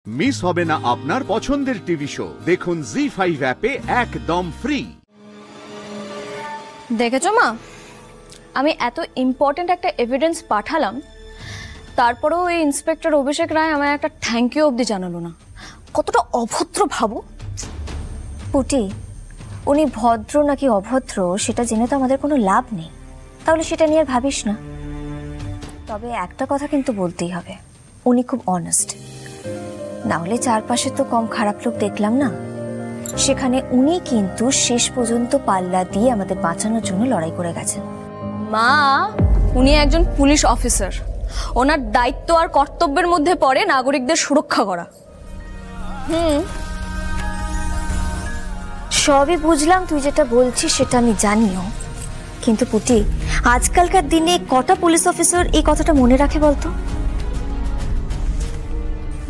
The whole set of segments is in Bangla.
মিস হবে না আপনার পছন্দের টিভি শো। দেখুন জি5 অ্যাপে একদম ফ্রি। দেখেছো মা, আমি এত ইম্পর্টেন্ট একটা এভিডেন্স পাঠালাম, তারপরেও এই ইন্সপেক্টর অভিষেক রায় আমায় একটা থ্যাংক ইউ অবধি জানালো না। কতটা অভদ্র ভাবো। পুটি, উনি ভদ্র নাকি অভদ্র সেটা জেনে তো আমাদের কোনো লাভ নেই, তাহলে সেটা নিয়ে আর ভাবিস না। তবে একটা কথা কিন্তু বলতেই হবে, উনি খুব অনেস্ট। না হলে চারপাশে তো কম খারাপ লোক দেখলাম না, সেখানে উনি কিন্তু শেষ পর্যন্ত পাল্লা দিয়ে আমাদের বাঁচানোর জন্য লড়াই করে গেছেন। মা, উনি একজন পুলিশ অফিসার, ওনার দায়িত্ব আর কর্তব্যের মধ্যে পড়ে নাগরিকদের সুরক্ষা করা। সবই বুঝলাম, তুই যেটা বলছিস সেটা আমি জানিও, কিন্তু পুটি আজকালকার দিনে কটা পুলিশ অফিসার এই কথাটা মনে রাখে বলতো?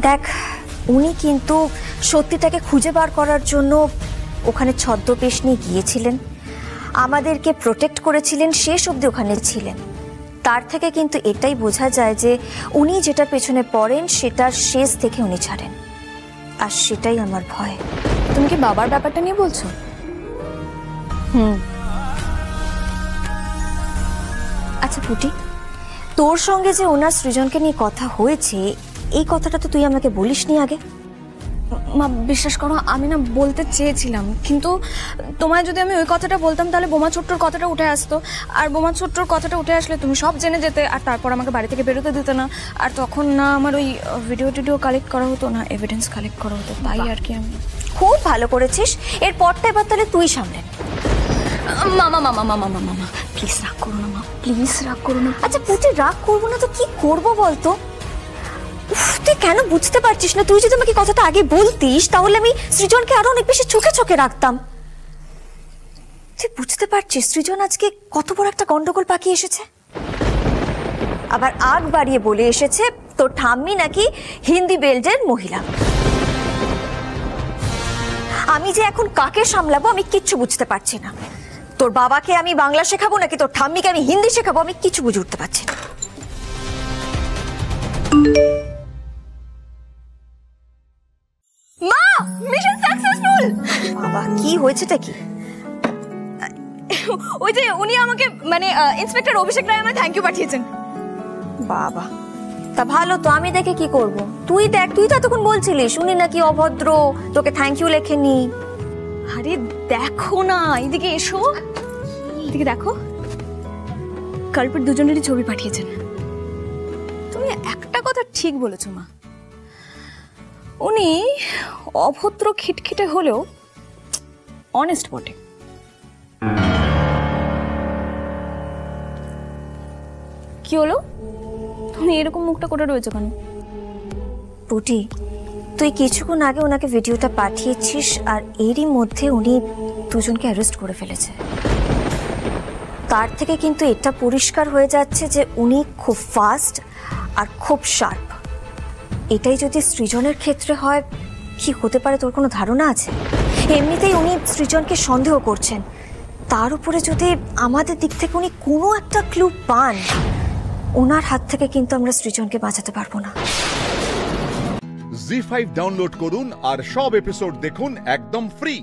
দেখ, উনি কিন্তু সত্যিটাকে খুঁজে বার করার জন্য ওখানে ছদ্মবেশ নিয়ে গিয়েছিলেন, আমাদেরকে প্রোটেক্ট করেছিলেন, শেষ অবধি ওখানে ছিলেন। তার থেকে কিন্তু এটাই বোঝা যায় যে উনি যেটার পেছনে পড়েন সেটার শেষ দেখে উনি ছাড়েন, আর সেটাই আমার ভয়। তুমি কি বাবার ব্যাপারটা নিয়ে বলছো? আচ্ছা পুটি, তোর সঙ্গে যে ওনার সৃজনকে নিয়ে কথা হয়েছে, এই কথাটা তো তুই আমাকে বলিসনি আগে। মা বিশ্বাস করো, আমি না বলতে চেয়েছিলাম, কিন্তু তোমায় যদি আমি ওই কথাটা বলতাম তাহলে বোমা ছোট্টর কথাটা উঠে আসতো, আর বোমা ছোট্টর কথাটা উঠে আসলে তুমি সব জেনে যেতে, আর তারপর আমাকে বাড়ি থেকে বেরোতে দিতে না, আর তখন না আমার ওই ভিডিও কালেক্ট করা হতো না, এভিডেন্স কালেক্ট করা হতো। তাই আর কি। আমি খুব ভালো করেছিস, এর পরটা এবার তাহলে তুই সামলে। মামা মামা মামা মামা মামা প্লিজ রাগ করো না মা, প্লিজ রাগ করো না। আচ্ছা পুটি, রাগ করবো না তো কি করবো বলতো? তুই কেন বুঝতে পারছিস না? তুই যদি আমাকে কথাটা আগে বলতিস তাহলে আমি সৃজনকে আরো অনেক বেশি চোখে চোখে রাখতাম। তুই বুঝতে পারছিস সৃজন আজকে কত বড় একটা গন্ডগোল পাকিয়ে এসেছে? আবার আগ বাড়িয়ে বলে এসেছে তোর ঠাম্মি নাকি হিন্দি বেল্টের মহিলা। আমি যে এখন কাকে সামলাবো আমি কিচ্ছু বুঝতে পারছি না। তোর বাবাকে আমি বাংলা শেখাবো নাকি তোর ঠাম্মিকে আমি হিন্দি শেখাবো আমি কিছু বুঝে উঠতে পারছি না। মা, মিশন সাকসেসফুল। বাবা, কি হয়েছেটা কি? ওই যে উনি আমাকে মানে ইন্সপেক্টর অভিষেক রায় আমায় থ্যাংক ইউ পাঠিয়েছেন। বাবা, তা ভালো তো, আমি দেখে কি করব? তুই দেখ, তুই তো এতক্ষণ বলছিলিস উনি নাকি অভদ্র, তোকে থ্যাংক ইউ লেখেনি। আরে দেখো না, এদিকে এসো, এদিকে দেখো, কালপিট দুজনেরই ছবি পাঠিয়েছেন। তুমি একটা কথা ঠিক বলেছো মা, উনি অভদ্র খিটখিটে হলেও অনেস্ট বটে। কি হলো, তুমি এরকম মুখটা করে রয়েছো কেন? পুটি, তুই কিছুক্ষণ আগে ওনাকে ভিডিওটা পাঠিয়েছিস, আর এরই মধ্যে উনি দুজনকে অ্যারেস্ট করে ফেলেছে। তার থেকে কিন্তু এটা পরিষ্কার হয়ে যাচ্ছে যে উনি খুব ফাস্ট আর খুব শার্প। এটাই যদি সৃজনের ক্ষেত্রে হয়, কি হতে পারে তোর কোনো ধারণা আছে? এমনিতেই উনি সৃজনকে সন্দেহ করছেন, তার উপরে যদি আমাদের দিক থেকে উনি কোনো একটা ক্লু পান, ওনার হাত থেকে কিন্তু আমরা সৃজনকে বাঁচাতে পারবো না। জি5 ডাউনলোড করুন আর সব এপিসোড দেখুন একদম ফ্রি।